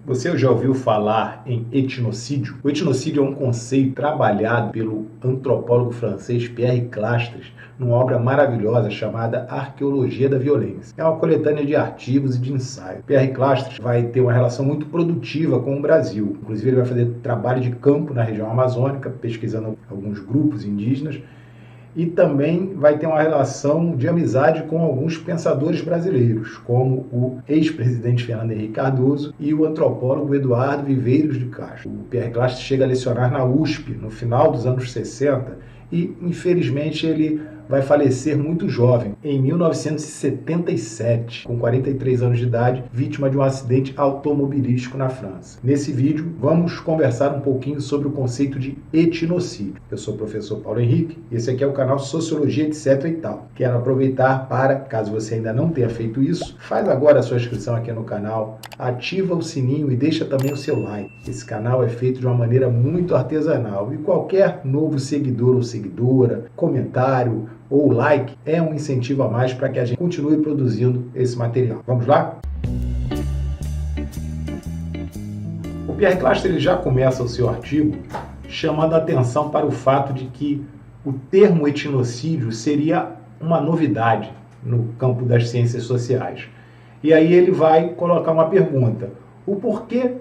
Você já ouviu falar em etnocídio? O etnocídio é um conceito trabalhado pelo antropólogo francês Pierre Clastres numa obra maravilhosa chamada Arqueologia da Violência. É uma coletânea de artigos e de ensaios. Pierre Clastres vai ter uma relação muito produtiva com o Brasil. Inclusive, ele vai fazer trabalho de campo na região amazônica, pesquisando alguns grupos indígenas, e também vai ter uma relação de amizade com alguns pensadores brasileiros, como o ex-presidente Fernando Henrique Cardoso e o antropólogo Eduardo Viveiros de Castro. O Pierre Clastres chega a lecionar na USP no final dos anos 60 e, infelizmente, ele vai falecer muito jovem, em 1977, com 43 anos de idade, vítima de um acidente automobilístico na França. Nesse vídeo, vamos conversar um pouquinho sobre o conceito de etnocídio. Eu sou o professor Paulo Henrique, esse aqui é o canal Sociologia, etc. e tal. Quero aproveitar para, caso você ainda não tenha feito isso, faz agora a sua inscrição aqui no canal, ativa o sininho e deixa também o seu like. Esse canal é feito de uma maneira muito artesanal e qualquer novo seguidor ou seguidora, comentário ou like é um incentivo a mais para que a gente continue produzindo esse material. Vamos lá? O Pierre Clastres ele já começa o seu artigo chamando a atenção para o fato de que o termo etnocídio seria uma novidade no campo das ciências sociais. E aí ele vai colocar uma pergunta: o porquê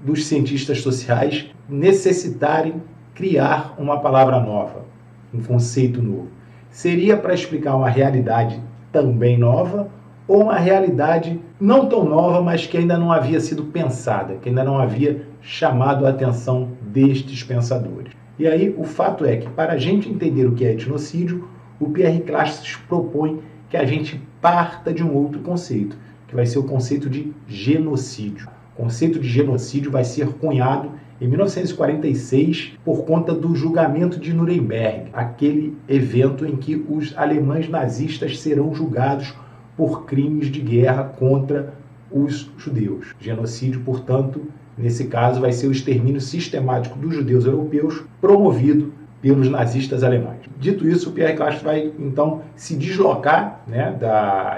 dos cientistas sociais necessitarem criar uma palavra nova, um conceito novo? Seria para explicar uma realidade também nova ou uma realidade não tão nova, mas que ainda não havia sido pensada, que ainda não havia chamado a atenção destes pensadores? E aí o fato é que, para a gente entender o que é etnocídio, o Pierre Clastres propõe que a gente parta de um outro conceito, que vai ser o conceito de genocídio. O conceito de genocídio vai ser cunhado em 1946, por conta do julgamento de Nuremberg, aquele evento em que os alemães nazistas serão julgados por crimes de guerra contra os judeus. Genocídio, portanto, nesse caso, vai ser o extermínio sistemático dos judeus europeus promovido pelos nazistas alemães. Dito isso, o Pierre Clastres vai, então, se deslocar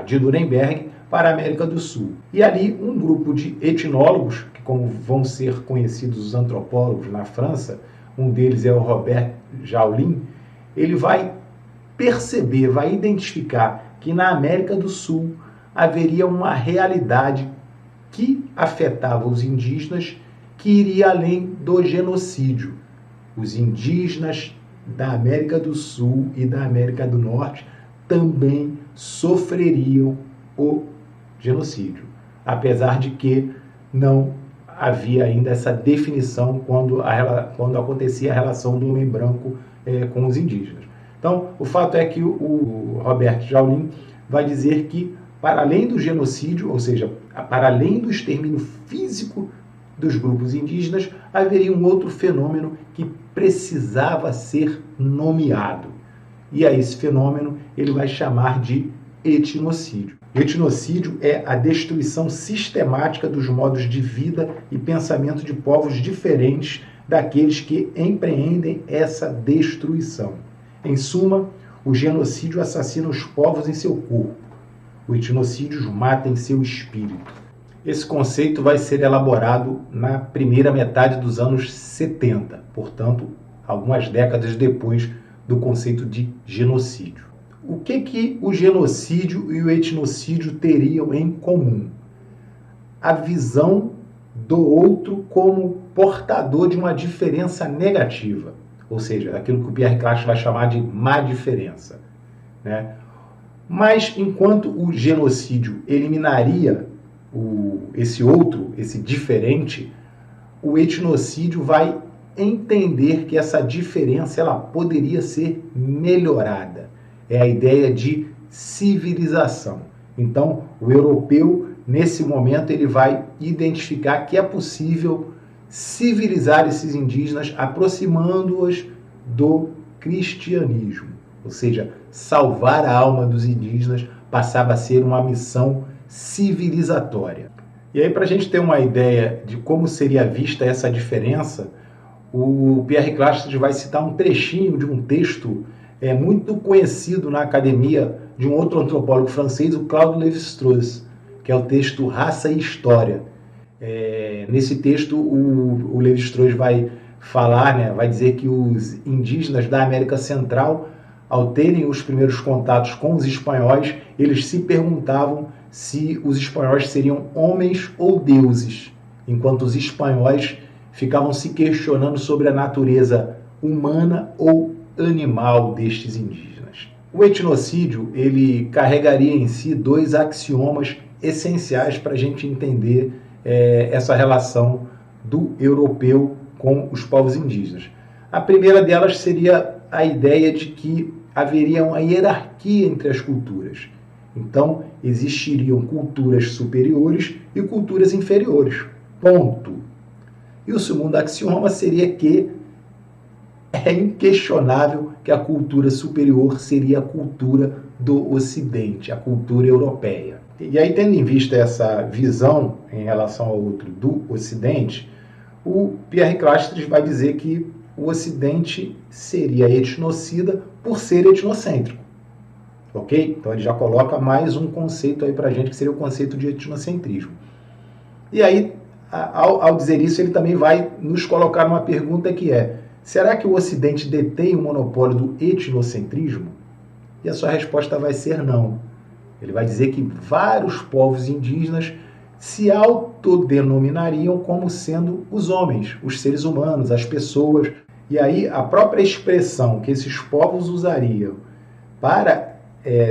de Nuremberg para a América do Sul. E ali, um grupo de etnólogos, que como vão ser conhecidos os antropólogos na França, um deles é o Robert Jaulin, ele vai perceber, vai identificar que na América do Sul haveria uma realidade que afetava os indígenas, que iria além do genocídio. Os indígenas da América do Sul e da América do Norte também sofreriam o genocídio, apesar de que não havia ainda essa definição quando acontecia a relação do homem branco com os indígenas. Então, o fato é que o Robert Jaulin vai dizer que, para além do genocídio, ou seja, para além do extermínio físico dos grupos indígenas, haveria um outro fenômeno que precisava ser nomeado. E a esse fenômeno ele vai chamar de etnocídio. O etnocídio é a destruição sistemática dos modos de vida e pensamento de povos diferentes daqueles que empreendem essa destruição. Em suma, o genocídio assassina os povos em seu corpo. O etnocídio os mata em seu espírito. Esse conceito vai ser elaborado na primeira metade dos anos 70, portanto, algumas décadas depois do conceito de genocídio. O que o genocídio e o etnocídio teriam em comum? A visão do outro como portador de uma diferença negativa, ou seja, aquilo que o Pierre Clastres vai chamar de má diferença, né? Mas enquanto o genocídio eliminaria esse diferente, o etnocídio vai entender que essa diferença ela poderia ser melhorada. É a ideia de civilização. Então, o europeu, nesse momento, ele vai identificar que é possível civilizar esses indígenas, aproximando-os do cristianismo. Ou seja, salvar a alma dos indígenas passava a ser uma missão civilizatória. E aí, para a gente ter uma ideia de como seria vista essa diferença, o Pierre Clastres vai citar um trechinho de um texto muito conhecido na academia de um outro antropólogo francês, o Claude Lévi-Strauss, que é o texto Raça e História. Nesse texto, o Levi-Strauss vai falar, né, vai dizer que os indígenas da América Central, ao terem os primeiros contatos com os espanhóis, eles se perguntavam se os espanhóis seriam homens ou deuses, enquanto os espanhóis ficavam se questionando sobre a natureza humana ou animal destes indígenas. O etnocídio, ele carregaria em si dois axiomas essenciais para a gente entender essa relação do europeu com os povos indígenas. A primeira delas seria a ideia de que haveria uma hierarquia entre as culturas. Então, existiriam culturas superiores e culturas inferiores. Ponto. E o segundo axioma seria que é inquestionável que a cultura superior seria a cultura do Ocidente, a cultura europeia. E aí, tendo em vista essa visão em relação ao outro do Ocidente, o Pierre Clastres vai dizer que o Ocidente seria etnocida por ser etnocêntrico. Ok? Então ele já coloca mais um conceito aí para a gente, que seria o conceito de etnocentrismo. E aí, ao dizer isso, ele também vai nos colocar uma pergunta que é: será que o Ocidente detém o monopólio do etnocentrismo? E a sua resposta vai ser não. Ele vai dizer que vários povos indígenas se autodenominariam como sendo os homens, os seres humanos, as pessoas. E aí a própria expressão que esses povos usariam para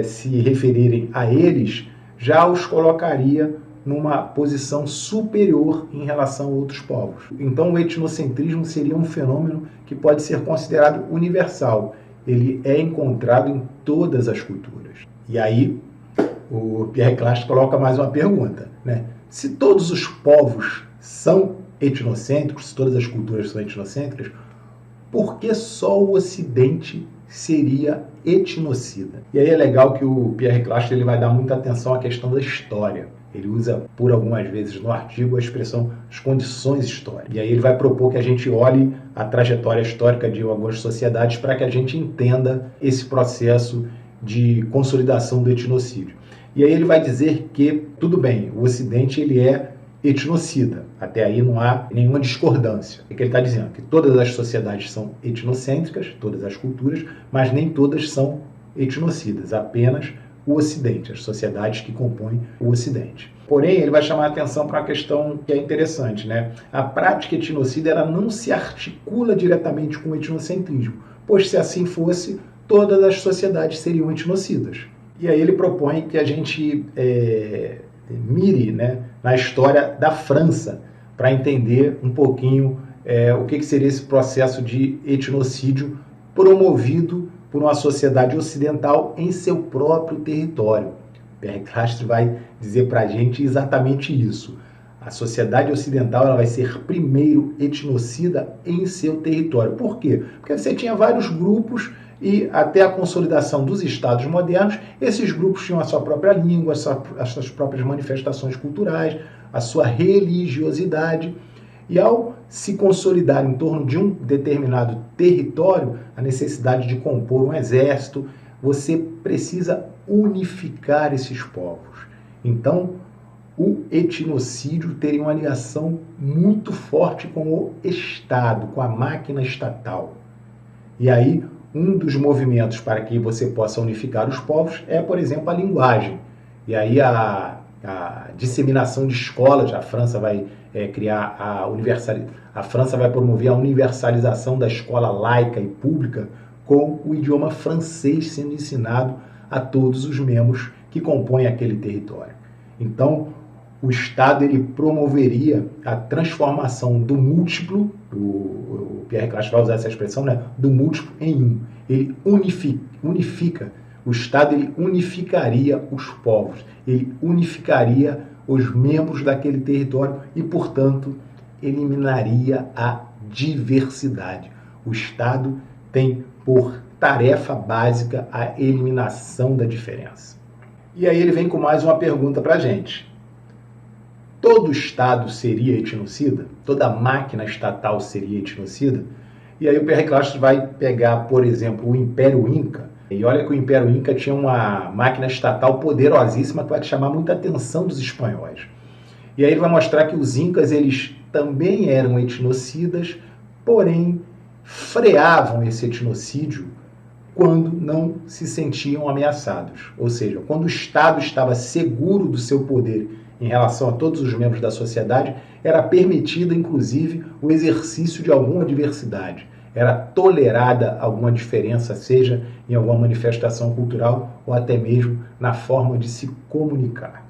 se referirem a eles já os colocaria numa posição superior em relação a outros povos. Então o etnocentrismo seria um fenômeno que pode ser considerado universal. Ele é encontrado em todas as culturas. E aí o Pierre Clastres coloca mais uma pergunta, né? Se todos os povos são etnocêntricos, se todas as culturas são etnocêntricas, por que só o Ocidente seria etnocida? E aí é legal que o Pierre Clastres ele vai dar muita atenção à questão da história. Ele usa por algumas vezes no artigo a expressão as condições históricas. E aí ele vai propor que a gente olhe a trajetória histórica de algumas sociedades para que a gente entenda esse processo de consolidação do etnocídio. E aí ele vai dizer que, tudo bem, o Ocidente ele é etnocida. Até aí não há nenhuma discordância. O que ele está dizendo? Que todas as sociedades são etnocêntricas, todas as culturas, mas nem todas são etnocidas, apenas o Ocidente, as sociedades que compõem o Ocidente. Porém, ele vai chamar a atenção para uma questão que é interessante, né? A prática etnocida ela não se articula diretamente com o etnocentrismo, pois se assim fosse, todas as sociedades seriam etnocidas. E aí ele propõe que a gente mire, né, na história da França para entender um pouquinho o que seria esse processo de etnocídio promovido por uma sociedade ocidental em seu próprio território. Pierre Clastres vai dizer para a gente exatamente isso. A sociedade ocidental ela vai ser primeiro etnocida em seu território. Por quê? Porque você tinha vários grupos e até a consolidação dos estados modernos, esses grupos tinham a sua própria língua, as suas próprias manifestações culturais, a sua religiosidade. E ao se consolidar em torno de um determinado território, a necessidade de compor um exército, você precisa unificar esses povos. Então, o etnocídio teria uma ligação muito forte com o Estado, com a máquina estatal. E aí, um dos movimentos para que você possa unificar os povos é, por exemplo, a linguagem. E aí a disseminação de escolas, a França vai criar a França vai promover a universalização da escola laica e pública com o idioma francês sendo ensinado a todos os membros que compõem aquele território. Então, o Estado ele promoveria a transformação do múltiplo, o Pierre Clastres vai usar essa expressão, né, do múltiplo em um. Ele unifica. O Estado ele unificaria os povos, ele unificaria os membros daquele território e, portanto, eliminaria a diversidade. O Estado tem por tarefa básica a eliminação da diferença. E aí ele vem com mais uma pergunta para a gente. Todo Estado seria etnocida? Toda máquina estatal seria etnocida? E aí o Pierre Clastres vai pegar, por exemplo, o Império Inca. E olha que o Império Inca tinha uma máquina estatal poderosíssima que vai chamar muita atenção dos espanhóis. E aí ele vai mostrar que os incas eles também eram etnocidas, porém freavam esse etnocídio quando não se sentiam ameaçados. Ou seja, quando o Estado estava seguro do seu poder em relação a todos os membros da sociedade, era permitida, inclusive, o exercício de alguma diversidade. Era tolerada alguma diferença, seja em alguma manifestação cultural ou até mesmo na forma de se comunicar.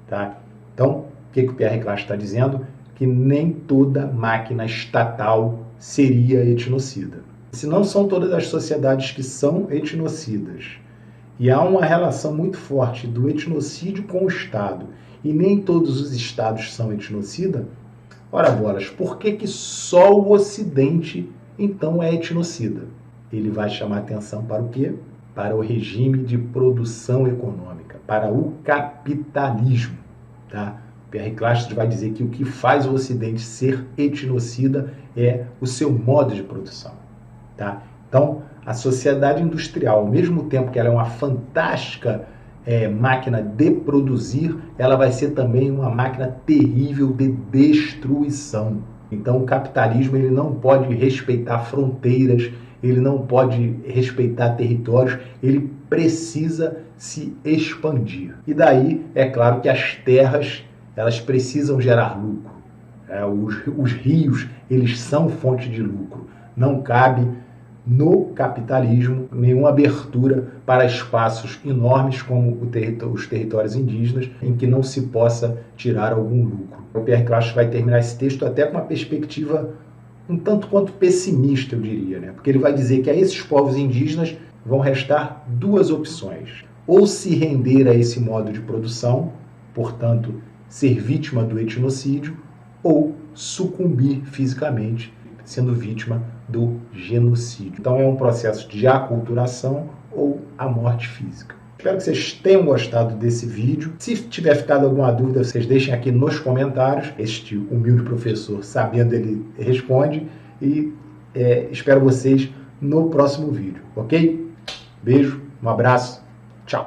Tá? Então, o que o Pierre Clache está dizendo? Que nem toda máquina estatal seria etnocida. Se não são todas as sociedades que são etnocidas, e há uma relação muito forte do etnocídio com o Estado, e nem todos os Estados são etnocidas, ora bolas, por que só o Ocidente, então, é etnocida? Ele vai chamar atenção para o quê? Para o regime de produção econômica, para o capitalismo. Tá? Pierre Clastres vai dizer que o que faz o Ocidente ser etnocida é o seu modo de produção. Tá? Então, a sociedade industrial, ao mesmo tempo que ela é uma fantástica máquina de produzir, ela vai ser também uma máquina terrível de destruição. Então, o capitalismo ele não pode respeitar fronteiras, ele não pode respeitar territórios, ele precisa se expandir. E daí, é claro que as terras elas precisam gerar lucro. Os rios eles são fonte de lucro. Não cabe no capitalismo nenhuma abertura para espaços enormes como os territórios indígenas, em que não se possa tirar algum lucro. O Pierre Clastres vai terminar esse texto até com uma perspectiva um tanto quanto pessimista, eu diria, né? Porque ele vai dizer que a esses povos indígenas vão restar duas opções: ou se render a esse modo de produção, portanto, ser vítima do etnocídio, ou sucumbir fisicamente, sendo vítima do genocídio. Então é um processo de aculturação ou a morte física. Espero que vocês tenham gostado desse vídeo. Se tiver ficado alguma dúvida, vocês deixem aqui nos comentários. Este humilde professor, sabendo, ele responde. E espero vocês no próximo vídeo, ok? Beijo, um abraço, tchau!